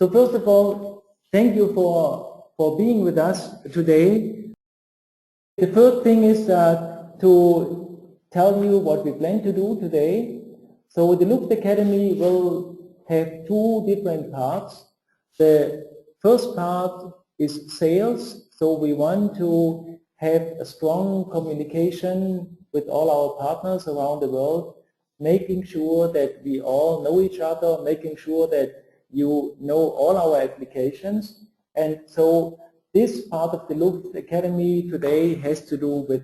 So first of all, thank you for being with us today. The first thing is to tell you what we plan to do today. So the LufftAcademy will have two different parts. The first part is sales. So we want to have a strong communication with all our partners around the world, making sure that we all know each other, making sure that you know all our applications. And so this part of the LufftAcademy today has to do with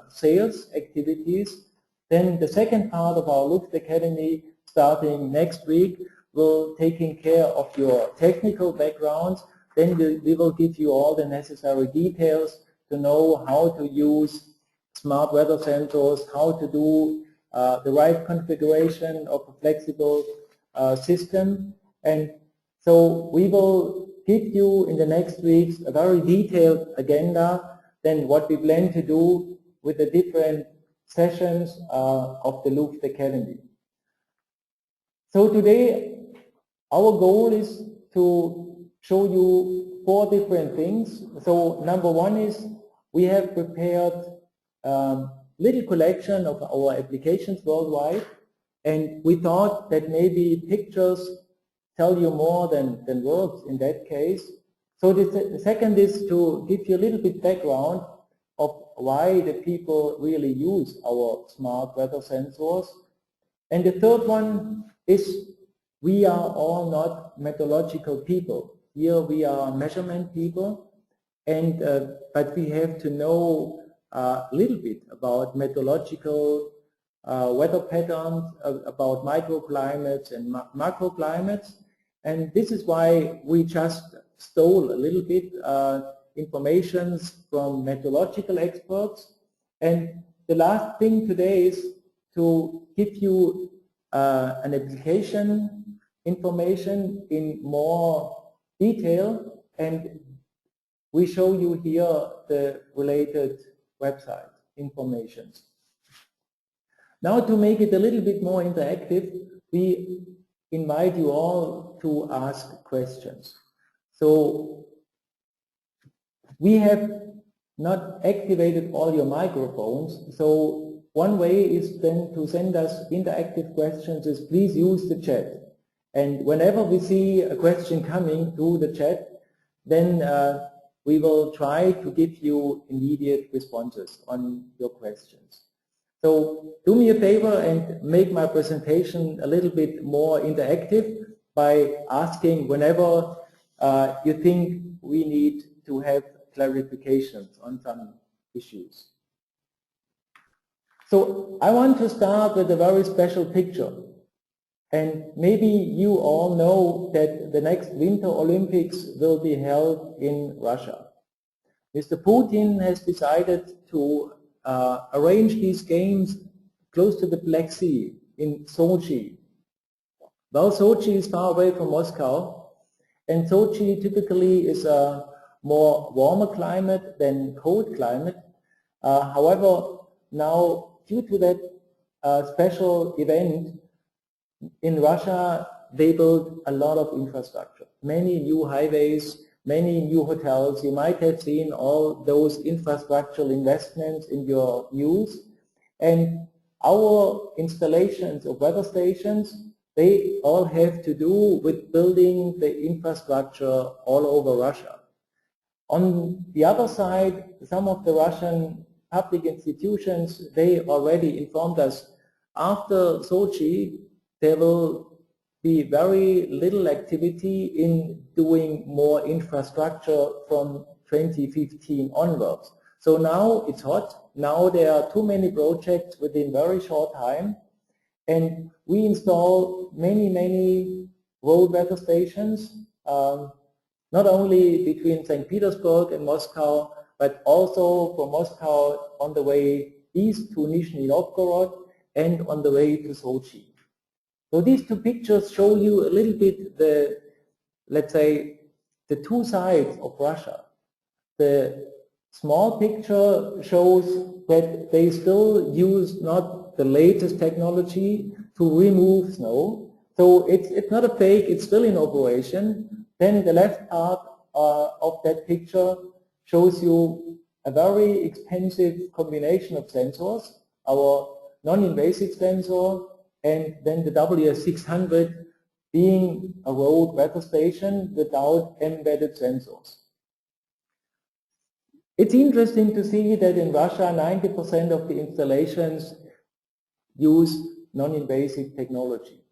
sales activities. Then the second part of our LufftAcademy, starting next week, will taking care of your technical backgrounds. Then we will give you all the necessary details to know how to use smart weather sensors, how to do the right configuration of a flexible system. And so we will give you in the next weeks a very detailed agenda than what we plan to do with the different sessions of the LufftAcademy. So today our goal is to show you 4 different things. So number one is we have prepared little collection of our applications worldwide, and we thought that maybe pictures tell you more than words in that case. So the second is to give you a little bit background of why the people really use our smart weather sensors. And the third one is we are all not meteorological people. Here we are measurement people, and but we have to know a little bit about meteorological weather patterns, about microclimates and macroclimates. And this is why we just stole a little bit information from meteorological experts. And the last thing today is to give you an application information in more detail, and we show you here the related website information. Now, to make it a little bit more interactive, we invite you all to ask questions. So we have not activated all your microphones, so one way is then to send us interactive questions is please use the chat. And whenever we see a question coming through the chat, then we will try to give you immediate responses on your questions. So do me a favor and make my presentation a little bit more interactive by asking whenever you think we need to have clarifications on some issues. So I want to start with a very special picture. And maybe you all know that the next Winter Olympics will be held in Russia. Mr. Putin has decided to arrange these games close to the Black Sea in Sochi. Well, Sochi is far away from Moscow, and Sochi typically is a more warmer climate than cold climate. However, now due to that special event in Russia, they built a lot of infrastructure, many new highways, many new hotels. You might have seen all those infrastructural investments in your news. And our installations of weather stations, they all have to do with building the infrastructure all over Russia. On the other side, some of the Russian public institutions, they already informed us after Sochi, there will be very little activity in doing more infrastructure from 2015 onwards. So now it's hot. Now there are too many projects within very short time, and we install many road weather stations, not only between St. Petersburg and Moscow, but also from Moscow on the way east to Nizhny Novgorod and on the way to Sochi. So these two pictures show you a little bit the, let's say, the two sides of Russia. The small picture shows that they still use not the latest technology to remove snow. So it's not a fake, it's still in operation, Then the left part of that picture shows you a very expensive combination of sensors, our non-invasive sensor and then the WS600 being a road weather station without embedded sensors. It's interesting to see that in Russia 90% of the installations use non-invasive technology.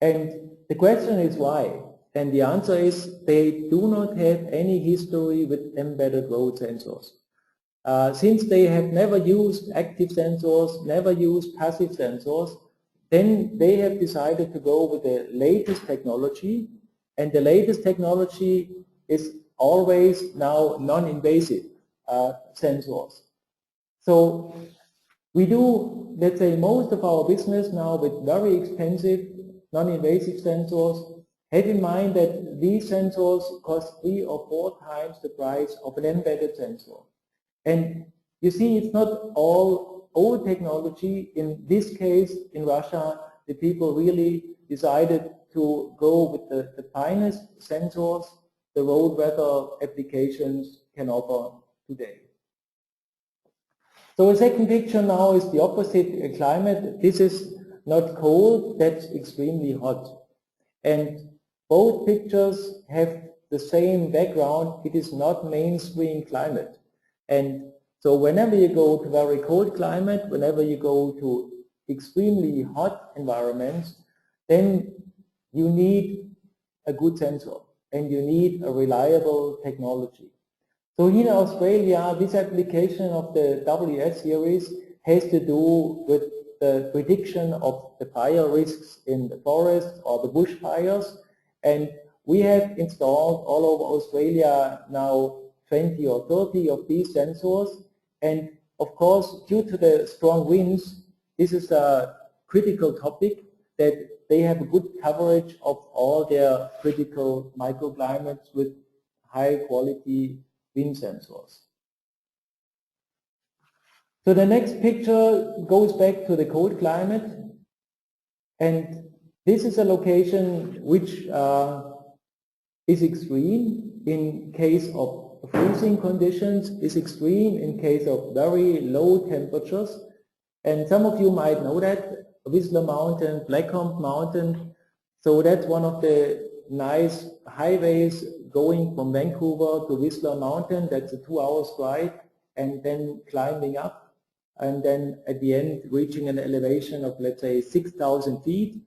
And the question is why? And the answer is they do not have any history with embedded road sensors. Since they have never used active sensors, never used passive sensors, then they have decided to go with the latest technology, and the latest technology is always now non-invasive sensors. So we do, let's say, most of our business now with very expensive non-invasive sensors. Have in mind that these sensors cost 3 or 4 times the price of an embedded sensor. And you see, it's not all old technology. In this case, in Russia, the people really decided to go with the finest sensors the road weather applications can offer today. So a second picture now is the opposite climate. This is not cold, that's extremely hot. And both pictures have the same background. It is not mainstream climate. And so whenever you go to very cold climate, whenever you go to extremely hot environments, then you need a good sensor and you need a reliable technology. So here in Australia, this application of the WS series has to do with the prediction of the fire risks in the forests or the bushfires. And we have installed all over Australia now 20 or 30 of these sensors. And of course, due to the strong winds, this is a critical topic that they have a good coverage of all their critical microclimates with high quality wind sensors. So the next picture goes back to the cold climate, and this is a location which is extreme in case of freezing conditions, is extreme in case of very low temperatures. And some of you might know that, Whistler Mountain, Blackhump Mountain. So that's one of the nice highways going from Vancouver to Whistler Mountain. That's a 2-hour ride, and then climbing up, and then at the end reaching an elevation of, let's say, 6,000 feet.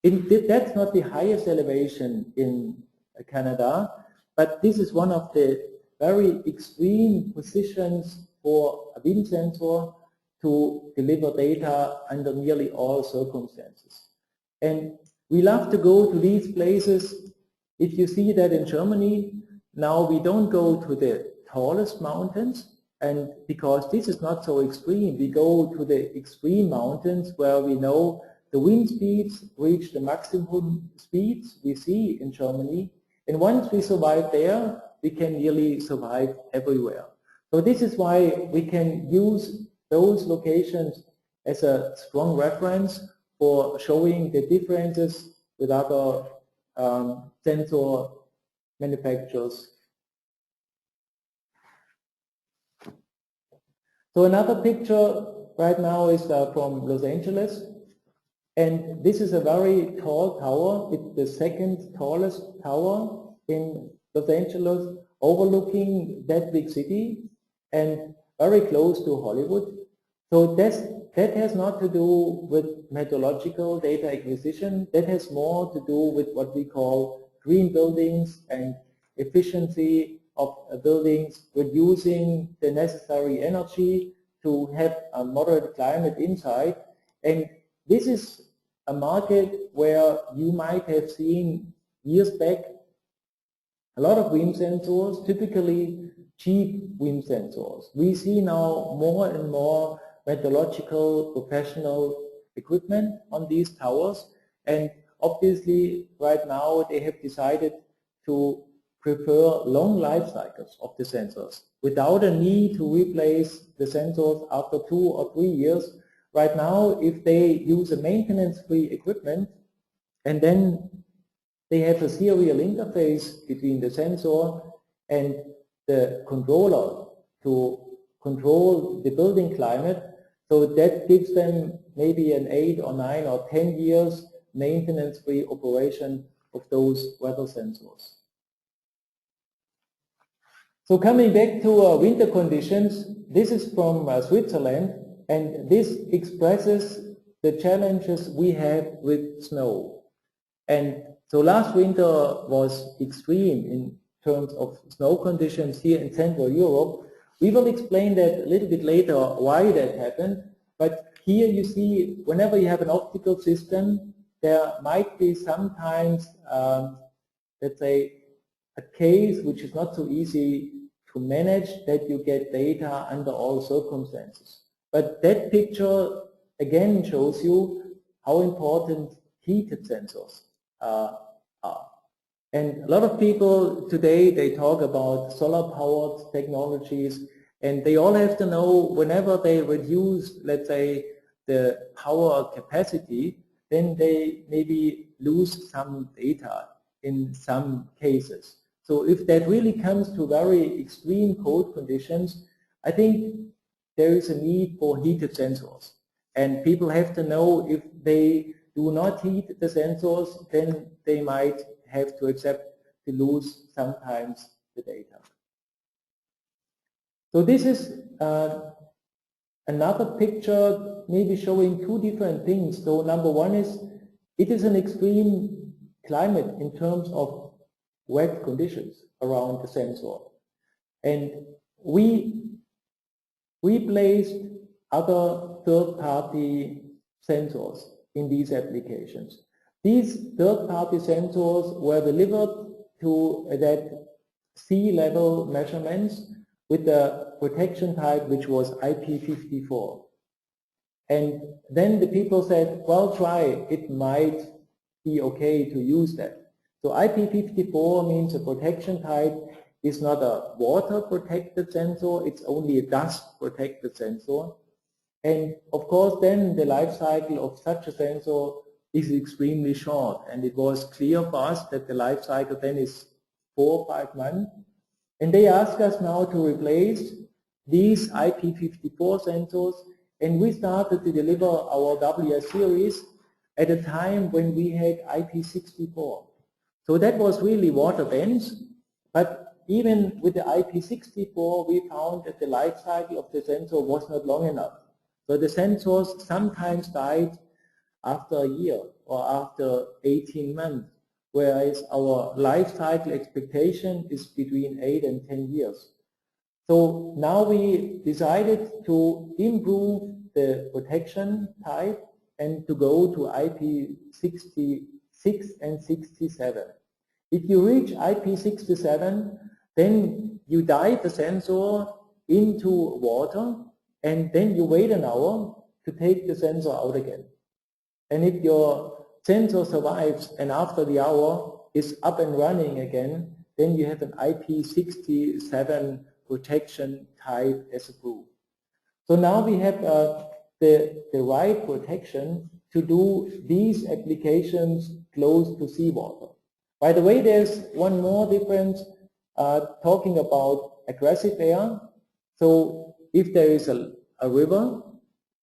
That's not the highest elevation in Canada, but this is one of the very extreme positions for a wind sensor to deliver data under nearly all circumstances. And we love to go to these places. If you see that in Germany, now we don't go to the tallest mountains, and because this is not so extreme, we go to the extreme mountains where we know the wind speeds reach the maximum speeds we see in Germany. And once we survive there, we can nearly survive everywhere. So this is why we can use those locations as a strong reference for showing the differences with other sensor manufacturers. So another picture right now is from Los Angeles. And this is a very tall tower. It's the second tallest tower in Los Angeles, overlooking that big city and very close to Hollywood. So that has not to do with meteorological data acquisition. That has more to do with what we call green buildings and efficiency of buildings, reducing the necessary energy to have a moderate climate inside. And this is a market where you might have seen years back a lot of wind sensors, typically cheap wind sensors. We see now more and more meteorological professional equipment on these towers, and obviously right now they have decided to prefer long life cycles of the sensors without a need to replace the sensors after 2 or 3 years. Right now, if they use a maintenance-free equipment and then they have a serial interface between the sensor and the controller to control the building climate. So that gives them maybe an 8 or 9 or 10 years maintenance-free operation of those weather sensors. So coming back to winter conditions, this is from Switzerland, and this expresses the challenges we have with snow. And so last winter was extreme in terms of snow conditions here in Central Europe. We will explain that a little bit later why that happened, but here you see whenever you have an optical system, there might be sometimes, let's say, a case which is not so easy to manage that you get data under all circumstances. But that picture again shows you how important heated sensors are. And a lot of people today, they talk about solar-powered technologies, and they all have to know whenever they reduce, let's say, the power capacity, then they maybe lose some data in some cases. So if that really comes to very extreme cold conditions, I think there is a need for heated sensors. And people have to know if they do not heat the sensors, then they might have to accept to lose sometimes the data. So this is another picture maybe showing two different things. So number one is, it is an extreme climate in terms of wet conditions around the sensor. And we placed other third-party sensors in these applications. These third-party sensors were delivered to that sea level measurements with the protection type which was IP54. And then the people said, well, try, it might be okay to use that. So IP54 means a protection type is not a water protected sensor, it's only a dust protected sensor. And of course then the life cycle of such a sensor is extremely short, and it was clear for us that the life cycle then is 4 or 5 months. And they ask us now to replace these IP54 sensors, and we started to deliver our WS series at a time when we had IP64. So that was really water dense, but even with the IP64 we found that the life cycle of the sensor was not long enough. So the sensors sometimes died after a year or after 18 months, whereas our life cycle expectation is between 8 and 10 years. So now we decided to improve the protection type and to go to IP66 and 67. If you reach IP67, then you dive the sensor into water and then you wait an hour to take the sensor out again. And if your sensor survives and after the hour is up and running again, then you have an IP67 protection type as approved. So now we have the right protection to do these applications close to seawater. By the way, there's one more difference talking about aggressive air. So if there is a river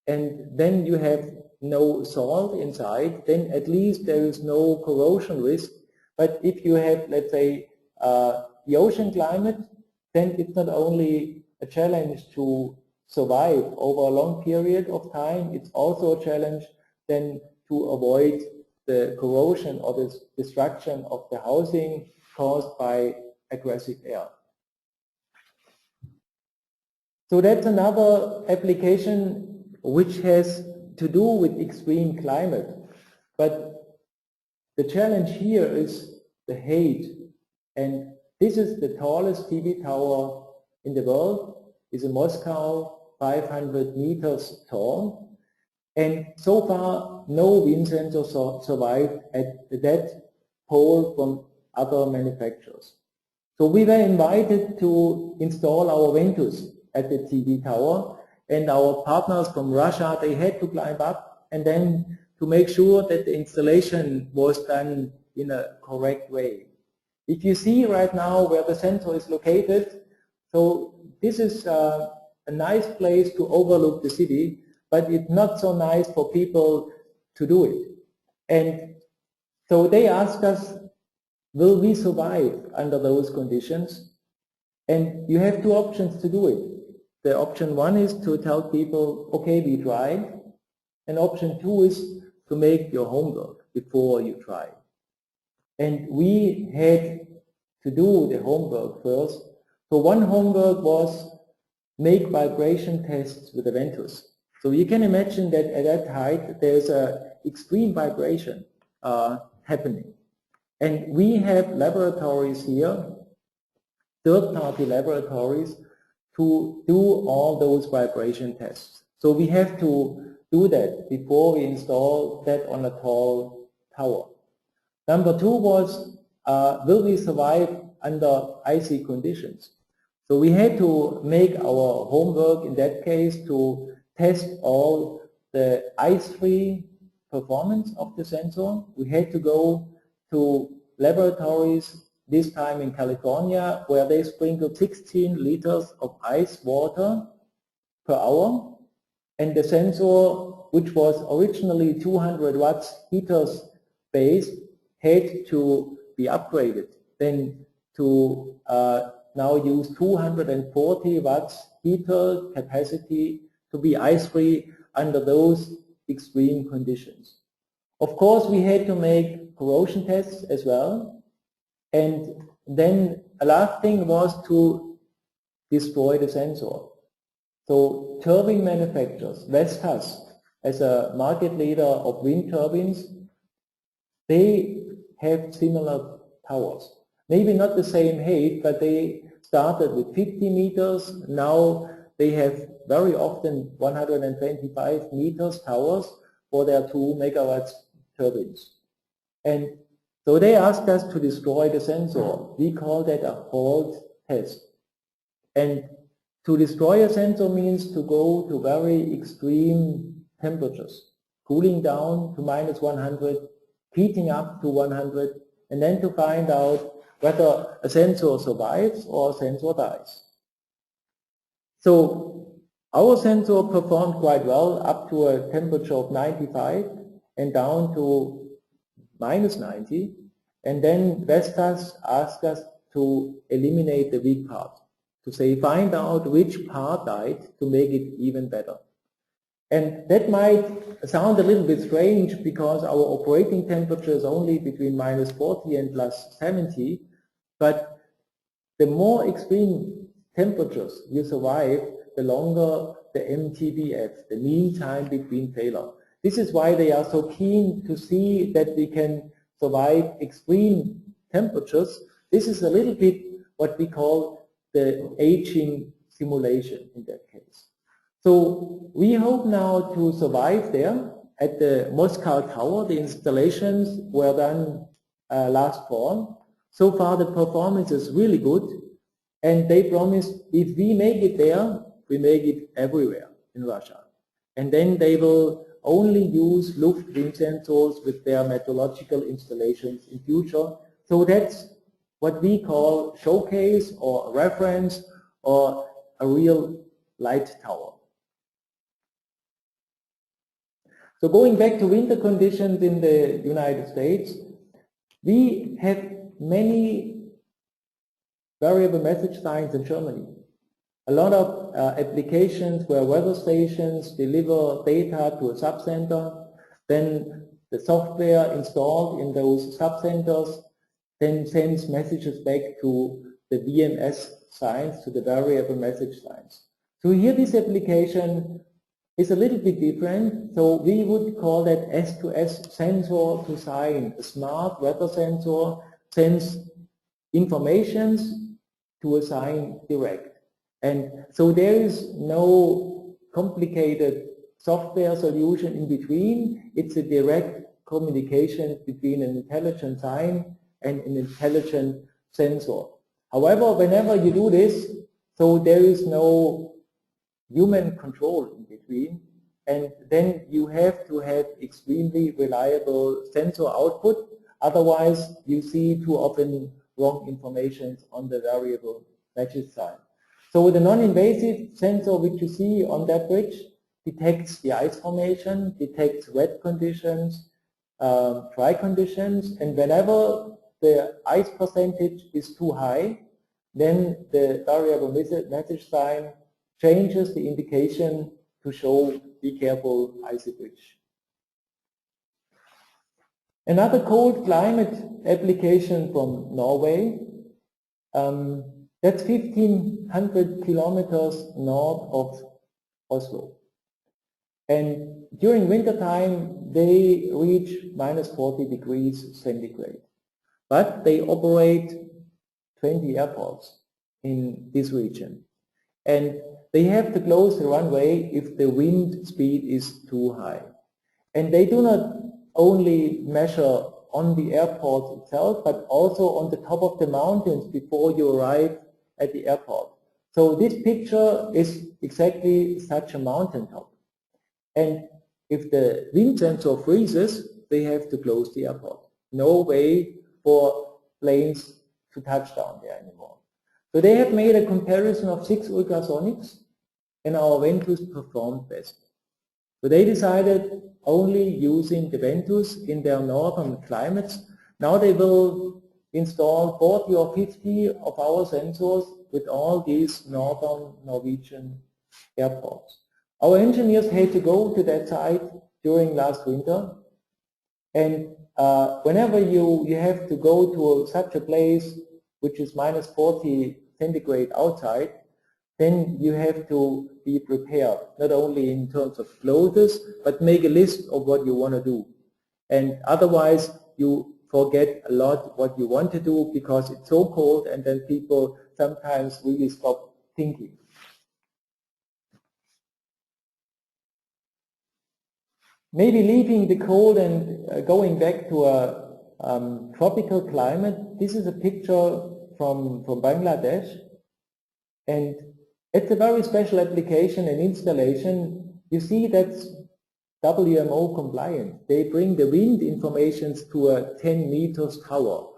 and then you have no salt inside, then at least there is no corrosion risk. But if you have, let's say, the ocean climate, then it's not only a challenge to survive over a long period of time, it's also a challenge then to avoid the corrosion or the destruction of the housing caused by aggressive air. So that's another application which has to do with extreme climate. But the challenge here is the height. And this is the tallest TV tower in the world. It's in Moscow, 500 meters tall. And so far, no wind sensor survived at that pole from other manufacturers. So we were invited to install our Ventus at the TV tower, and our partners from Russia, they had to climb up and then to make sure that the installation was done in a correct way. If you see right now where the sensor is located, so this is a nice place to overlook the city, but it's not so nice for people to do it. And so they ask us, will we survive under those conditions? And you have two options to do it. The option one is to tell people, okay, we tried. And option two is to make your homework before you try. And we had to do the homework first. So one homework was make vibration tests with the Ventus. So you can imagine that at that height there's an extreme vibration happening. And we have laboratories here, third-party laboratories, to do all those vibration tests. So we have to do that before we install that on a tall tower. Number two was, will we survive under icy conditions? So we had to make our homework in that case to test all the ice-free performance of the sensor. We had to go to laboratories, this time in California, where they sprinkled 16 liters of ice water per hour. And the sensor, which was originally 200 watts heaters based, had to be upgraded then to now use 240 watts heater capacity to be ice-free under those extreme conditions. Of course, we had to make corrosion tests as well. And then a last thing was to destroy the sensor. So turbine manufacturers, Vestas, as a market leader of wind turbines, they have similar towers. Maybe not the same height, but they started with 50 meters. Now they have very often 125 meters towers for their 2 megawatts turbines. And so they asked us to destroy the sensor. We call that a halt test. And to destroy a sensor means to go to very extreme temperatures, cooling down to minus 100, heating up to 100, and then to find out whether a sensor survives or a sensor dies. So our sensor performed quite well up to a temperature of 95 and down to minus 90, and then Vestas asked us to eliminate the weak part, to say find out which part died to make it even better. And that might sound a little bit strange because our operating temperature is only between minus 40 and plus 70, but the more extreme temperatures you survive, the longer the MTBF, the mean time between failure. This is why they are so keen to see that we can survive extreme temperatures. This is a little bit what we call the aging simulation in that case. So we hope now to survive there at the Moscow Tower. The installations were done last fall. So far the performance is really good, and they promised if we make it there, we make it everywhere in Russia. And then they will only use Lufft wind sensors with their meteorological installations in future. So that's what we call showcase or a reference or a real light tower. So going back to winter conditions in the United States, we have many variable message signs in Germany. A lot of applications where weather stations deliver data to a subcenter, then the software installed in those subcenters then sends messages back to the VMS signs, to the variable message signs. So here this application is a little bit different. So we would call that S2S, sensor to sign. A smart weather sensor sends informations to a sign direct. And so there is no complicated software solution in between. It's a direct communication between an intelligent sign and an intelligent sensor. However, whenever you do this, so there is no human control in between, and then you have to have extremely reliable sensor output. Otherwise, you see too often wrong information on the variable message sign. So with a non-invasive sensor which you see on that bridge, detects the ice formation, detects wet conditions, dry conditions, and whenever the ice percentage is too high, then the variable message sign changes the indication to show be careful, icy bridge. Another cold climate application from Norway, that's 1,500 kilometers north of Oslo. And during winter time, they reach minus 40 degrees centigrade. But they operate 20 airports in this region. And they have to close the runway if the wind speed is too high. And they do not only measure on the airport itself, but also on the top of the mountains before you arrive at the airport. So this picture is exactly such a mountaintop. And if the wind sensor freezes, they have to close the airport. No way for planes to touch down there anymore. So they have made a comparison of 6 ultrasonics, and our Ventus performed best. So they decided only using the Ventus in their northern climates. Now they will install 40 or 50 of our sensors with all these northern Norwegian airports. Our engineers had to go to that site during last winter, and whenever you have to go to such a place which is minus 40 centigrade outside, then you have to be prepared, not only in terms of clothes, but make a list of what you want to do. And otherwise, you forget a lot what you want to do because it's so cold, and then people sometimes really stop thinking. Maybe leaving the cold and going back to a tropical climate, this is a picture from Bangladesh, and it's a very special application and installation. You see that's WMO compliant. They bring the wind informations to a 10 meters tower,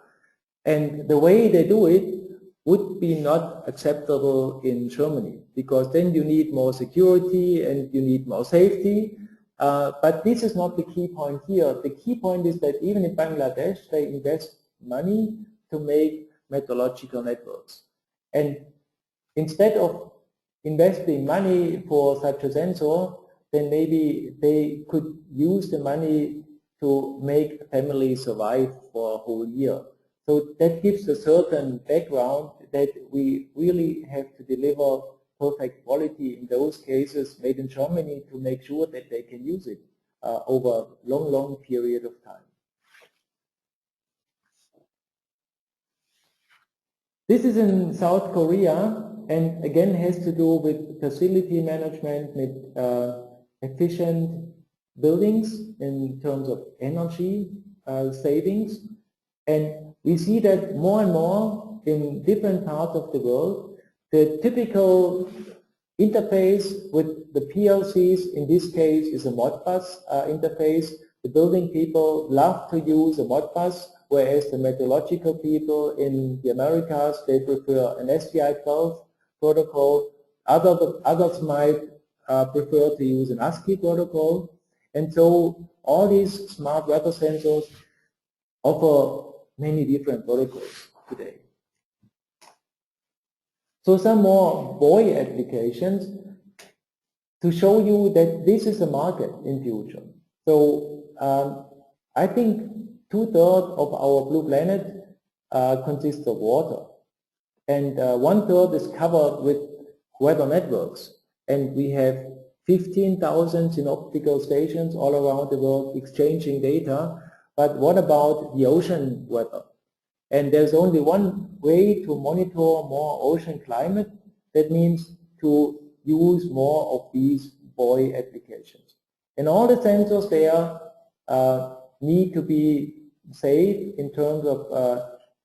and the way they do it would be not acceptable in Germany, because then you need more security and you need more safety. But this is not the key point here. The key point is that even in Bangladesh, they invest money to make meteorological networks. And instead of investing money for such a sensor, then maybe they could use the money to make families survive for a whole year. So that gives a certain background that we really have to deliver perfect quality in those cases made in Germany to make sure that they can use it over a long, long period of time. This is in South Korea, and again has to do with facility management, with efficient buildings in terms of energy savings. And we see that more and more in different parts of the world. The typical interface with the PLCs in this case is a Modbus interface. The building people love to use a Modbus, whereas the meteorological people in the Americas, they prefer an SPI12 protocol. Others might prefer to use an ASCII protocol. And so all these smart weather sensors offer many different protocols today. So some more buoy applications to show you that this is a market in future. So I think 2/3 of our blue planet consists of water, and 1/3 is covered with weather networks, and we have 15,000 synoptical stations all around the world exchanging data. But what about the ocean weather? And there's only one way to monitor more ocean climate. That means to use more of these buoy applications. And all the sensors there need to be safe in terms of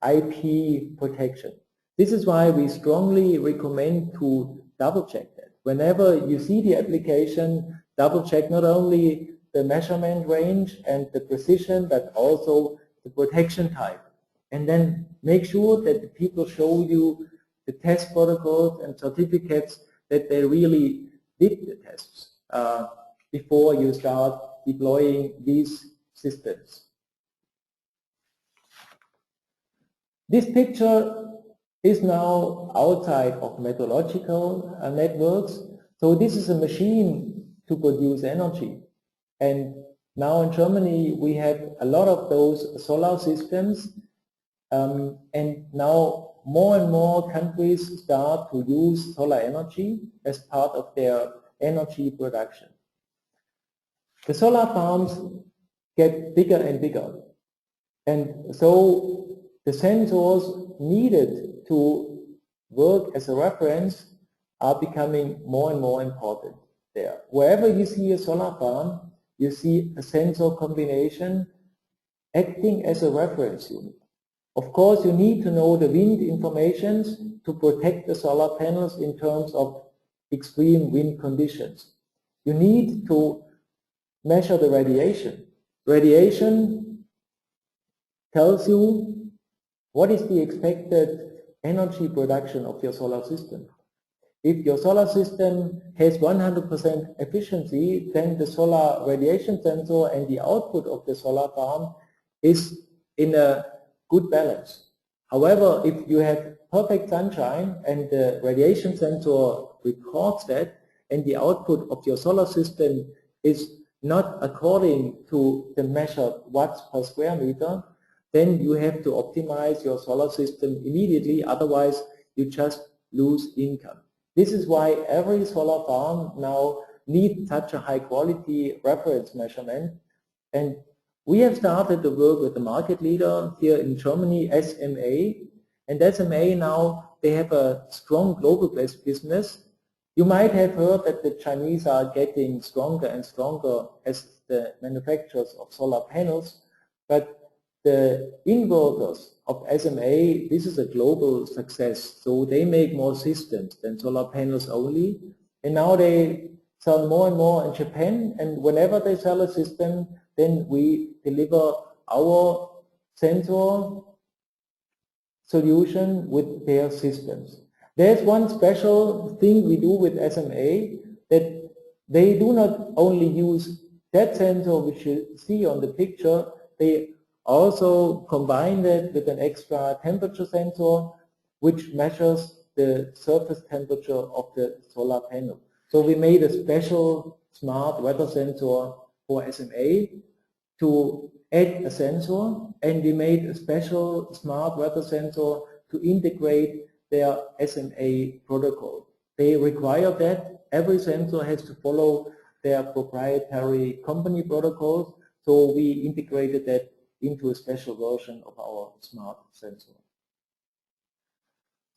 IP protection. This is why we strongly recommend to double check that. Whenever you see the application, double check not only the measurement range and the precision, but also the protection type, and then make sure that the people show you the test protocols and certificates that they really did the tests before you start deploying these systems. This picture is now outside of meteorological networks. So this is a machine to produce energy. And now in Germany we have a lot of those solar systems, and now more and more countries start to use solar energy as part of their energy production. The solar farms get bigger and bigger, and so the sensors needed to work as a reference are becoming more and more important there. Wherever you see a solar farm, you see a sensor combination acting as a reference unit. Of course, you need to know the wind informations to protect the solar panels in terms of extreme wind conditions. You need to measure the radiation. Radiation tells you what is the expected energy production of your solar system. If your solar system has 100% efficiency, then the solar radiation sensor and the output of the solar farm is in a good balance. However, if you have perfect sunshine and the radiation sensor records that, and the output of your solar system is not according to the measured watts per square meter, then you have to optimize your solar system immediately, otherwise you just lose income. This is why every solar farm now needs such a high quality reference measurement, and we have started to work with the market leader here in Germany, SMA, and SMA now, they have a strong global business. You might have heard that the Chinese are getting stronger and stronger as the manufacturers of solar panels, but the inverters of SMA, this is a global success. So they make more systems than solar panels only. And now they sell more and more in Japan, and whenever they sell a system, then we deliver our sensor solution with their systems. There's one special thing we do with SMA, that they do not only use that sensor which you see on the picture, they also combine it with an extra temperature sensor which measures the surface temperature of the solar panel. So we made a special smart weather sensor for SMA to add a sensor, and we made a special smart weather sensor to integrate their SMA protocol. They require that every sensor has to follow their proprietary company protocols, so we integrated that into a special version of our smart sensor.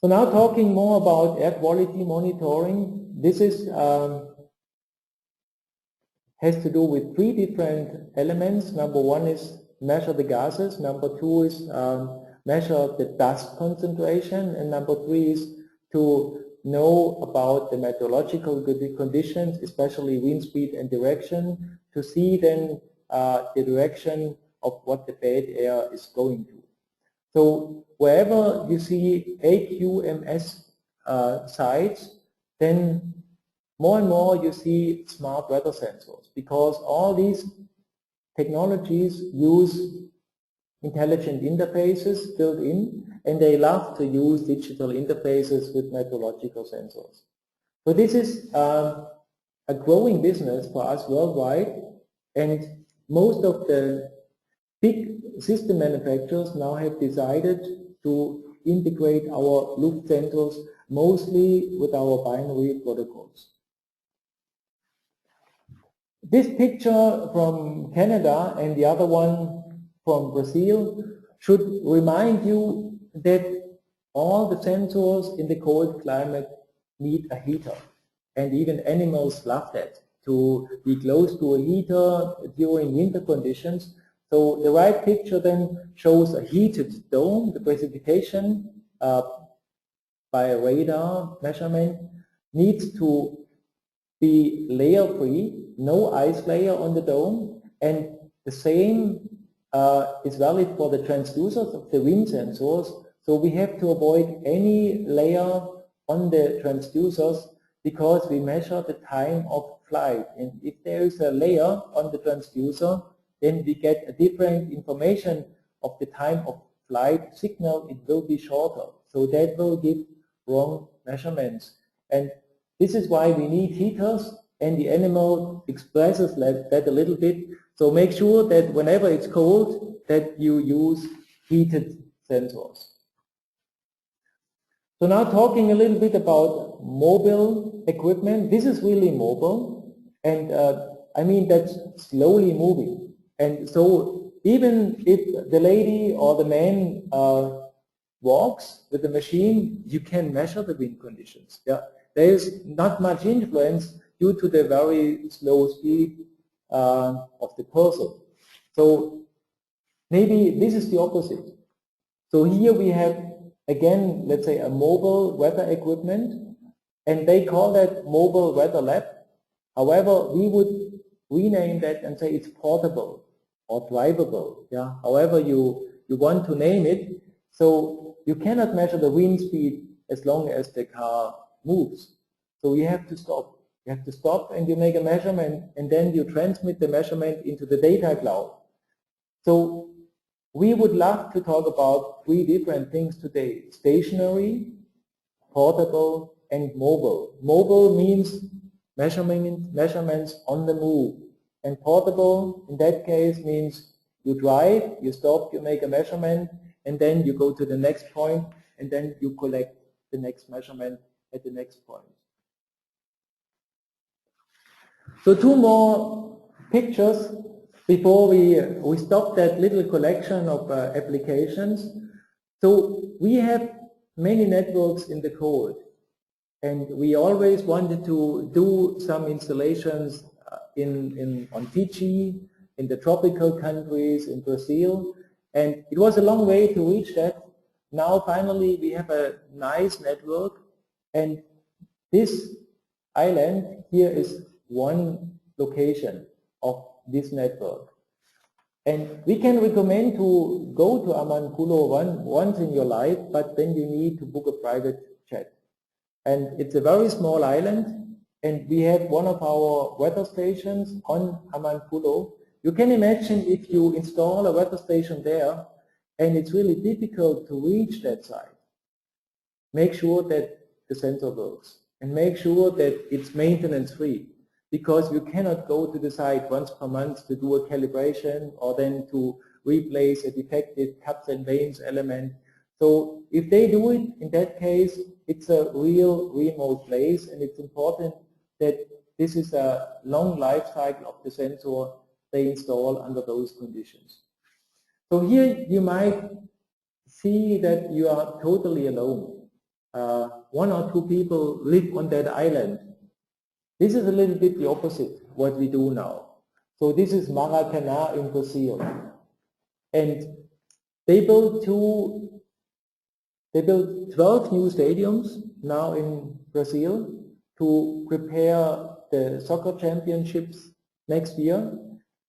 So now talking more about air quality monitoring, this is has to do with three different elements. Number one is measure the gases, number two is measure the dust concentration, and number three is to know about the meteorological conditions, especially wind speed and direction, to see then the direction of what the bad air is going to. So wherever you see AQMS sites, then more and more you see smart weather sensors, because all these technologies use intelligent interfaces built in, and they love to use digital interfaces with meteorological sensors. So this is a growing business for us worldwide, and most of the big system manufacturers now have decided to integrate our Lufft sensors mostly with our binary protocols. This picture from Canada and the other one from Brazil should remind you that all the sensors in the cold climate need a heater, and even animals love that, to be close to a heater during winter conditions. So the right picture then shows a heated dome. The precipitation by a radar measurement needs to be layer free, no ice layer on the dome, and the same is valid for the transducers of the wind sensors. So we have to avoid any layer on the transducers because we measure the time of flight. And if there is a layer on the transducer, then we get a different information of the time of flight signal. It will be shorter. So that will give wrong measurements. And this is why we need heaters, and the animal expresses that a little bit. So make sure that whenever it's cold, that you use heated sensors. So now talking a little bit about mobile equipment. This is really mobile, and I mean that's slowly moving. And so even if the lady or the man walks with the machine, you can measure the wind conditions. Yeah, there is not much influence due to the very slow speed of the person. So maybe this is the opposite. So here we have, again, let's say a mobile weather equipment, and they call that mobile weather lab. However, we would rename that and say it's portable or drivable. Yeah, however you want to name it. So you cannot measure the wind speed as long as the car moves. So you have to stop. You have to stop and you make a measurement, and then you transmit the measurement into the data cloud. So we would love to talk about three different things today: stationary, portable, and mobile. Mobile means measurements on the move. And portable, in that case, means you drive, you stop, you make a measurement, and then you go to the next point, and then you collect the next measurement at the next point. So two more pictures before we stop that little collection of applications. So we have many networks in the cold, and we always wanted to do some installations on Fiji, in the tropical countries, in Brazil, and it was a long way to reach that. Now finally we have a nice network, and this island here is one location of this network. And we can recommend to go to Amanpulo once in your life, but then you need to book a private jet. And it's a very small island, and we have one of our weather stations on Amanpulo. You can imagine if you install a weather station there, and it's really difficult to reach that site. Make sure that the sensor works, and make sure that it's maintenance free, because you cannot go to the site once per month to do a calibration or then to replace a defective cups and vanes element. So if they do it, in that case, it's a real remote place, and it's important that this is a long life cycle of the sensor they install under those conditions. So here you might see that you are totally alone. One or two people live on that island. This is a little bit the opposite what we do now. So this is Maracanã in Brazil, and they built 12 new stadiums now in Brazil to prepare the soccer championships next year.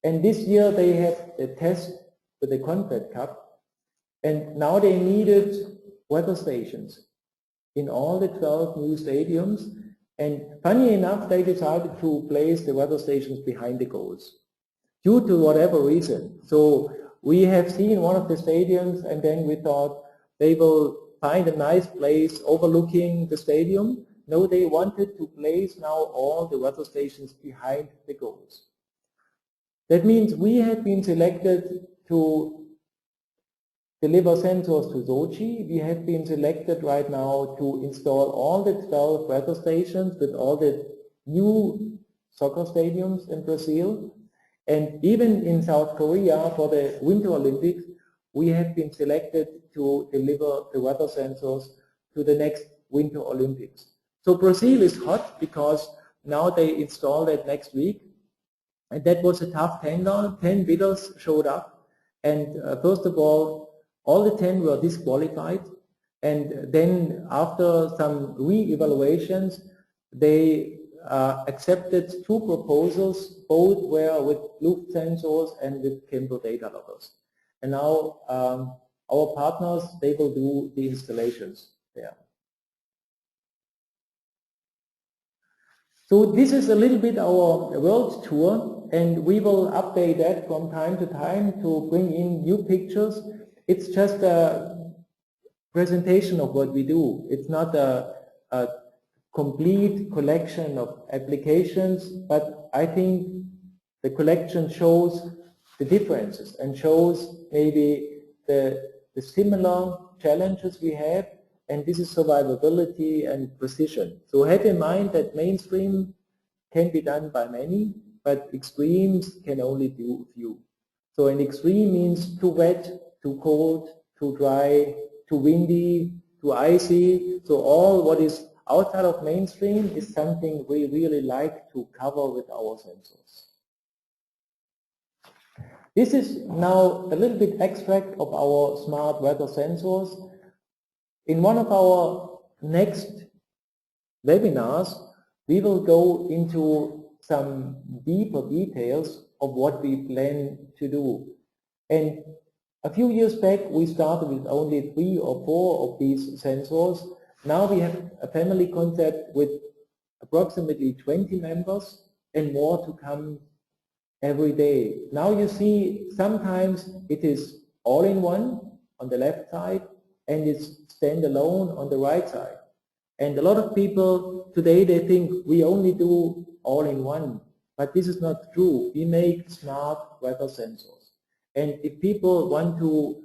And this year they had a test with the Confed Cup, and now they needed weather stations in all the 12 new stadiums. And funny enough, they decided to place the weather stations behind the goals due to whatever reason. So we have seen one of the stadiums, and then we thought they will find a nice place overlooking the stadium. No, they wanted to place now all the weather stations behind the goals. That means we have been selected to deliver sensors to Sochi. We have been selected right now to install all the 12 weather stations with all the new soccer stadiums in Brazil. And even in South Korea for the Winter Olympics, we have been selected to deliver the weather sensors to the next Winter Olympics. So Brazil is hot because now they installed it next week. And that was a tough tender. 10 bidders showed up. And first of all the 10 were disqualified, and then after some re-evaluations, they accepted 2 proposals. Both were with Lufft sensors and with Kimber data loggers. and now our partners, they will do the installations there. So this is a little bit our world tour, and we will update that from time to time to bring in new pictures. It's just a presentation of what we do. It's not a complete collection of applications, but I think the collection shows the differences and shows maybe the similar challenges we have, and this is survivability and precision. So have in mind that mainstream can be done by many, but extremes can only do a few. So an extreme means too wet, too cold, too dry, too windy, too icy. So all what is outside of mainstream is something we really like to cover with our sensors. This is now a little bit extract of our smart weather sensors. In one of our next webinars, we will go into some deeper details of what we plan to do. And a few years back, we started with only 3 or 4 of these sensors. Now we have a family concept with approximately 20 members and more to come every day. Now you see sometimes it is all-in-one on the left side and it's standalone on the right side. And a lot of people today, they think we only do all-in-one, but this is not true. We make smart weather sensors. And if people want to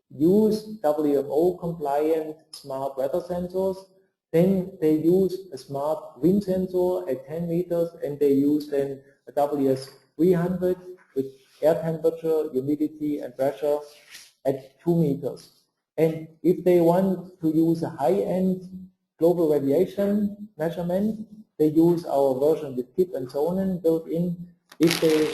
use WMO compliant smart weather sensors, then they use a smart wind sensor at 10 meters and they use then a WS300 with air temperature, humidity and pressure at 2 meters. And if they want to use a high-end global radiation measurement, they use our version with KIP and Sonen built in. If they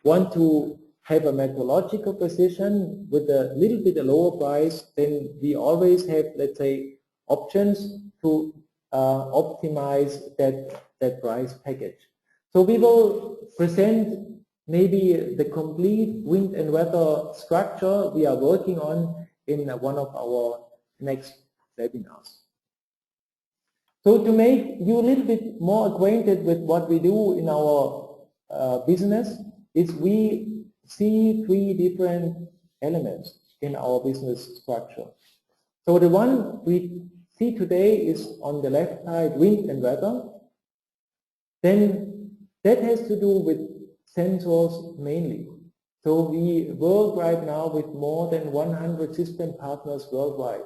want to have a meteorological precision with a little bit lower price, then we always have, let's say, options to optimize that price package. So we will present maybe the complete wind and weather structure we are working on in one of our next webinars. So to make you a little bit more acquainted with what we do in our business, is we see 3 different elements in our business structure. So the one we see today is on the left side, wind and weather. Then that has to do with sensors mainly. So we work right now with more than 100 system partners worldwide,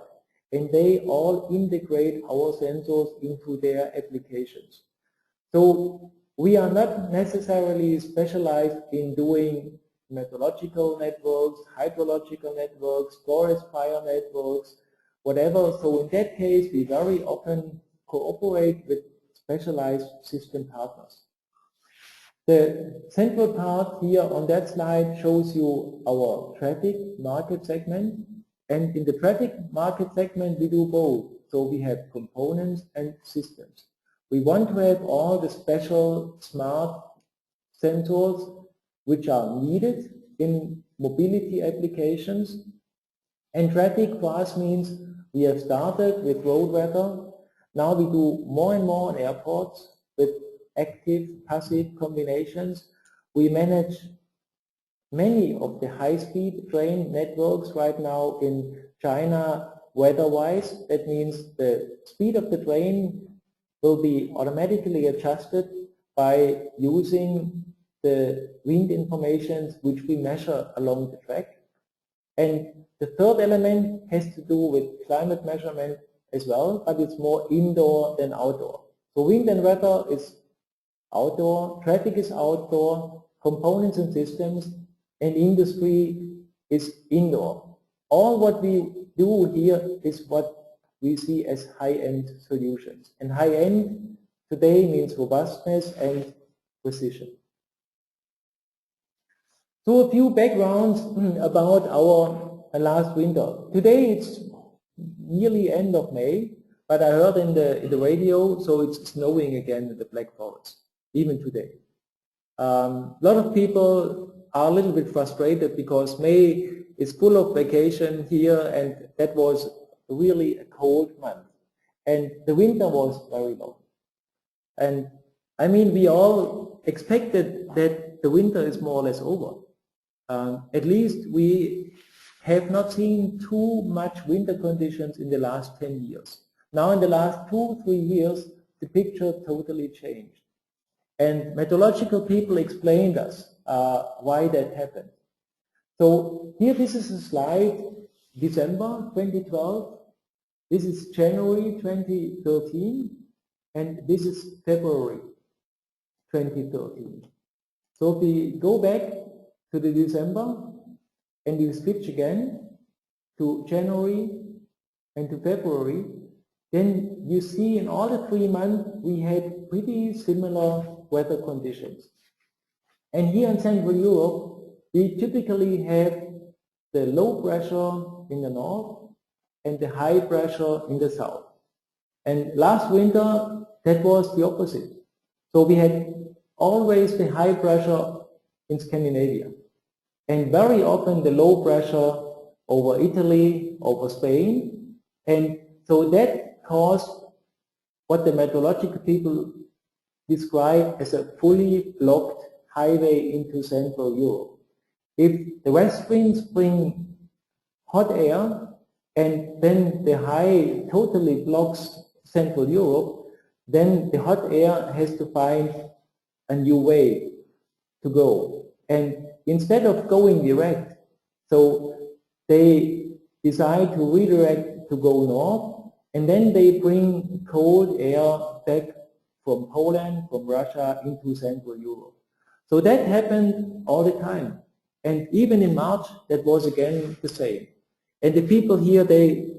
and they all integrate our sensors into their applications. So we are not necessarily specialized in doing meteorological networks, hydrological networks, forest fire networks, whatever. So in that case, we very often cooperate with specialized system partners. The central part here on that slide shows you our traffic market segment. And in the traffic market segment, we do both. So we have components and systems. We want to have all the special smart sensors which are needed in mobility applications. And traffic for us means we have started with road weather. Now we do more and more on airports with active, passive combinations. We manage many of the high-speed train networks right now in China weather-wise. That means the speed of the train will be automatically adjusted by using the wind information which we measure along the track. And the third element has to do with climate measurement as well, but it's more indoor than outdoor. So wind and weather is outdoor, traffic is outdoor, components and systems, and industry is indoor. All what we do here is what we see as high-end solutions. And high-end today means robustness and precision. So a few backgrounds about our last winter. Today it's nearly end of May, but I heard in the radio, so it's snowing again in the Black Forest, even today. A lot of people are a little bit frustrated because May is full of vacation here, and that was really a cold month. And the winter was very long. And I mean, we all expected that the winter is more or less over. At least we have not seen too much winter conditions in the last 10 years. Now in the last 2-3 years, the picture totally changed. And meteorological people explained us why that happened. So here, this is a slide, December 2012, this is January 2013, and this is February 2013. So if we go back to the December and we switch again to January and to February, then you see in all the 3 months we had pretty similar weather conditions. And here in Central Europe, we typically have the low pressure in the north and the high pressure in the south. And last winter, that was the opposite. So we had always the high pressure in Scandinavia, and very often the low pressure over Italy, over Spain. And so that caused what the meteorological people describe as a fully blocked highway into Central Europe. If the west winds bring hot air and then the high totally blocks Central Europe, then the hot air has to find a new way to go. And instead of going direct, so they decide to redirect to go north, and then they bring cold air back from Poland, from Russia into Central Europe. So that happened all the time. And even in March, that was again the same. And the people here, they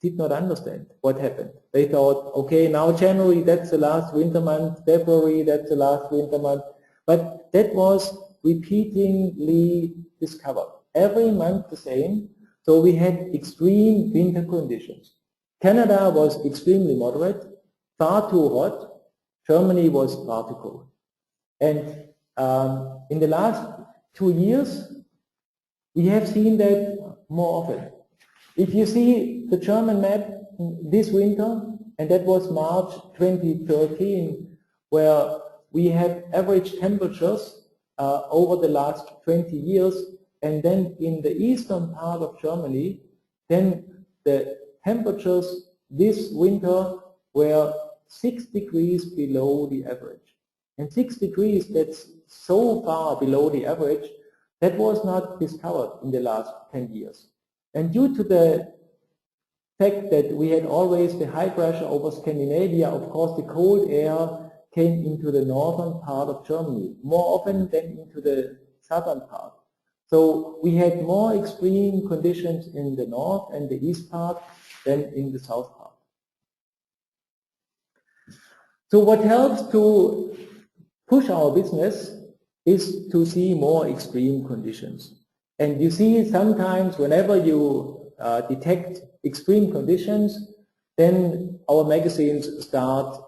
did not understand what happened. They thought, okay, now January, that's the last winter month, February, that's the last winter month. But that was repeatedly discovered. Every month the same. So we had extreme winter conditions. Canada was extremely moderate, far too hot. Germany was far too cold. And in the last 2 years, we have seen that more often. If you see the German map this winter, and that was March 2013, where we have average temperatures over the last 20 years, and then in the eastern part of Germany, then the temperatures this winter were 6 degrees below the average. And 6 degrees, that's so far below the average, that was not discovered in the last 10 years. And due to the fact that we had always the high pressure over Scandinavia, of course the cold air came into the northern part of Germany, more often than into the southern part. So we had more extreme conditions in the north and the east part than in the south part. So what helps to push our business is to see more extreme conditions. And you see sometimes whenever you detect extreme conditions, then our magazines start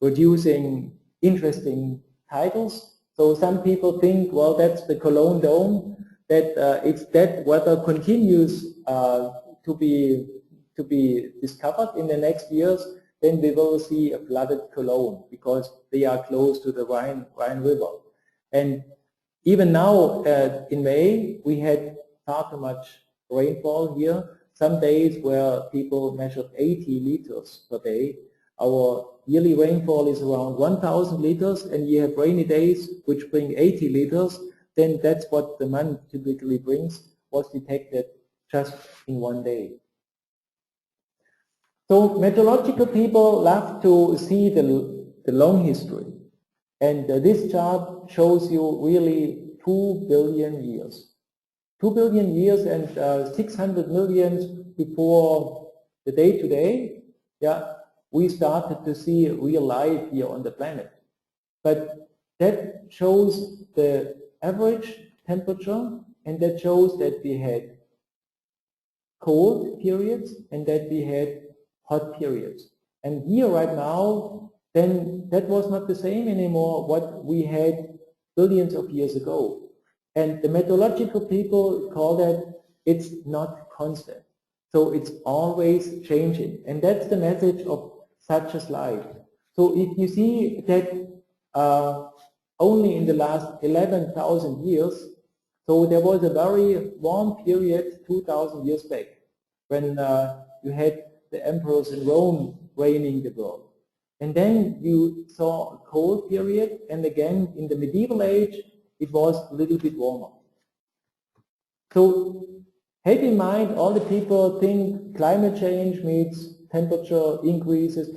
producing interesting titles. So some people think, well, that's the Cologne Dome, that if that weather continues to be discovered in the next years, then we will see a flooded Cologne because they are close to the Rhine River. And even now in May, we had far too much rainfall here. Some days where people measured 80 liters per day. Our yearly rainfall is around 1,000 liters, and you have rainy days which bring 80 liters. Then that's what the month typically brings, was detected just in one day. So meteorological people love to see the long history. And this chart shows you really 2 billion years. 2 billion years and 600 million before the day today, yeah, we started to see real life here on the planet. But that shows the average temperature, and that shows that we had cold periods and that we had hot periods. And here right now, then that was not the same anymore what we had billions of years ago. And the meteorological people call that it's not constant. So it's always changing. And that's the message of such a slide. So if you see that only in the last 11,000 years, so there was a very warm period 2,000 years back when you had the emperors in Rome reigning the world. And then you saw a cold period, and again in the medieval age it was a little bit warmer. So have in mind, all the people think climate change means temperature increases.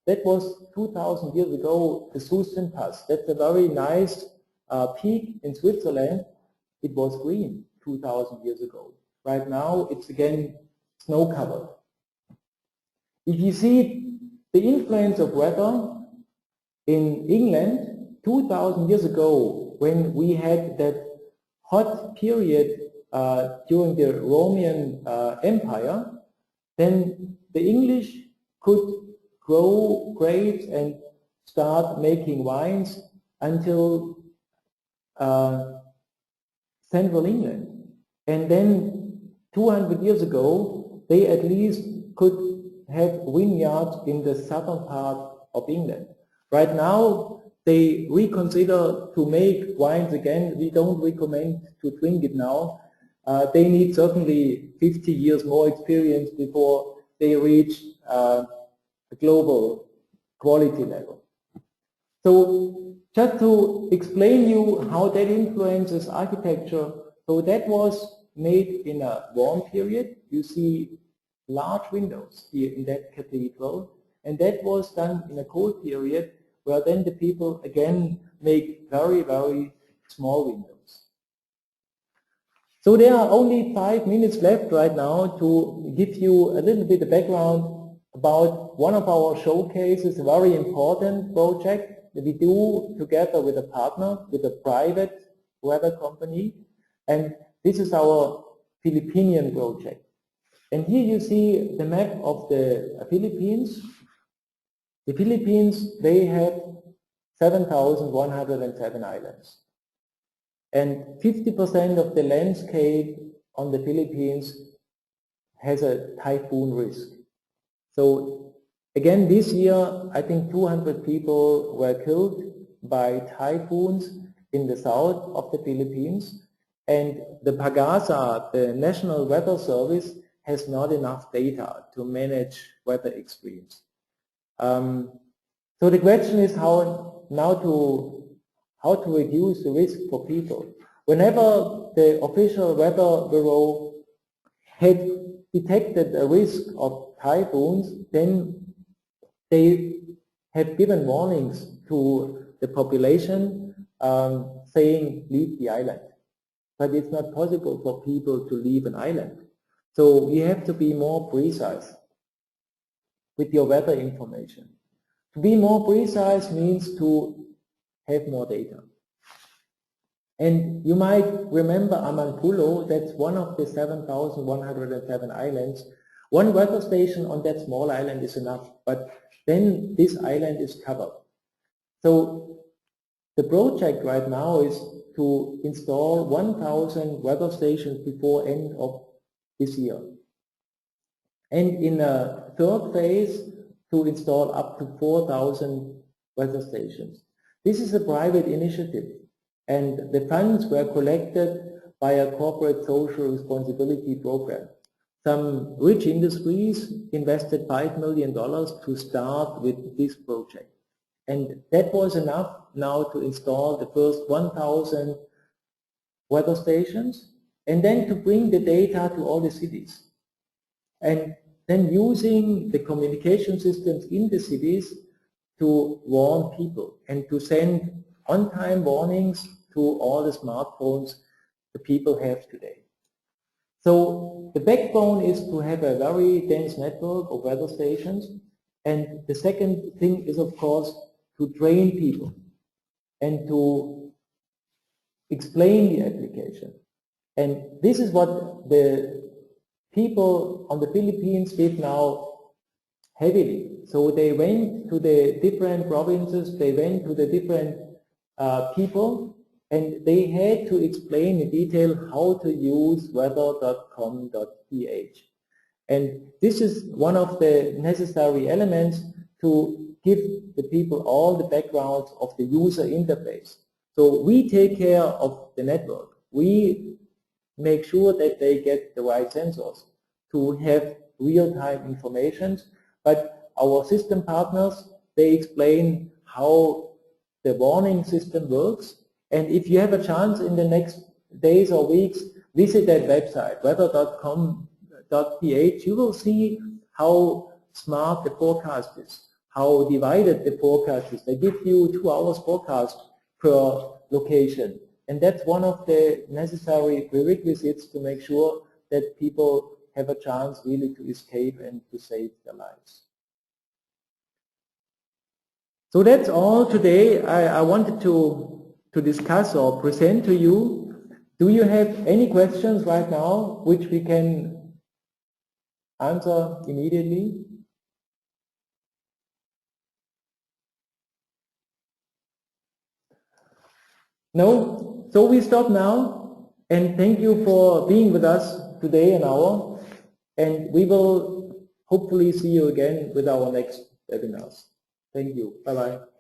That was 2,000 years ago, the Susan Pass. That's a very nice peak in Switzerland. It was green 2,000 years ago. Right now it's again snow-covered. If you see the influence of weather in England 2,000 years ago, when we had that hot period during the Roman Empire, then the English could grow grapes and start making wines until central England. And then 200 years ago, they at least could have vineyards in the southern part of England. Right now, they reconsider to make wines again. We don't recommend to drink it now. They need certainly 50 years more experience before they reach a global quality level. So just to explain you how that influences architecture, so that was made in a warm period. You see large windows here in that cathedral, and that was done in a cold period, where then the people again make very, very small windows. So there are only 5 minutes left right now to give you a little bit of background about one of our showcases, a very important project that we do together with a partner, with a private weather company, and this is our Philippine project. And here you see the map of the Philippines. The Philippines, they have 7,107 islands. And 50% of the landscape on the Philippines has a typhoon risk. So again, this year, I think 200 people were killed by typhoons in the south of the Philippines. And the PAGASA, the National Weather Service, has not enough data to manage weather extremes. So the question is how to reduce the risk for people. Whenever the official weather bureau had detected a risk of typhoons, then they have given warnings to the population saying leave the island. But it's not possible for people to leave an island. So you have to be more precise with your weather information. To be more precise means to have more data. And you might remember Amanpulo, that's one of the 7,107 islands. One weather station on that small island is enough, but then this island is covered. So the project right now is to install 1,000 weather stations before end of this year. And in a third phase, to install up to 4,000 weather stations. This is a private initiative, and the funds were collected by a corporate social responsibility program. Some rich industries invested $5 million to start with this project. And that was enough now to install the first 1,000 weather stations, and then to bring the data to all the cities. And then using the communication systems in the cities to warn people and to send on-time warnings to all the smartphones the people have today. So the backbone is to have a very dense network of weather stations, and the second thing is, of course, to train people and to explain the application. And this is what the people on the Philippines did now heavily. So they went to the different provinces, they went to the different people, and they had to explain in detail how to use weather.com.ph. And this is one of the necessary elements to give the people all the backgrounds of the user interface. So we take care of the network. We make sure that they get the right sensors to have real-time information, but our system partners, they explain how the warning system works. And if you have a chance in the next days or weeks, visit that website, weather.com.ph. You will see how smart the forecast is, how divided the forecast is. They give you 2 hours forecast per location. And that's one of the necessary prerequisites to make sure that people have a chance really to escape and to save their lives. So that's all today I wanted to discuss or present to you. Do you have any questions right now which we can answer immediately? No? So we stop now, and thank you for being with us today an hour, and we will hopefully see you again with our next webinars. Thank you. Bye-bye.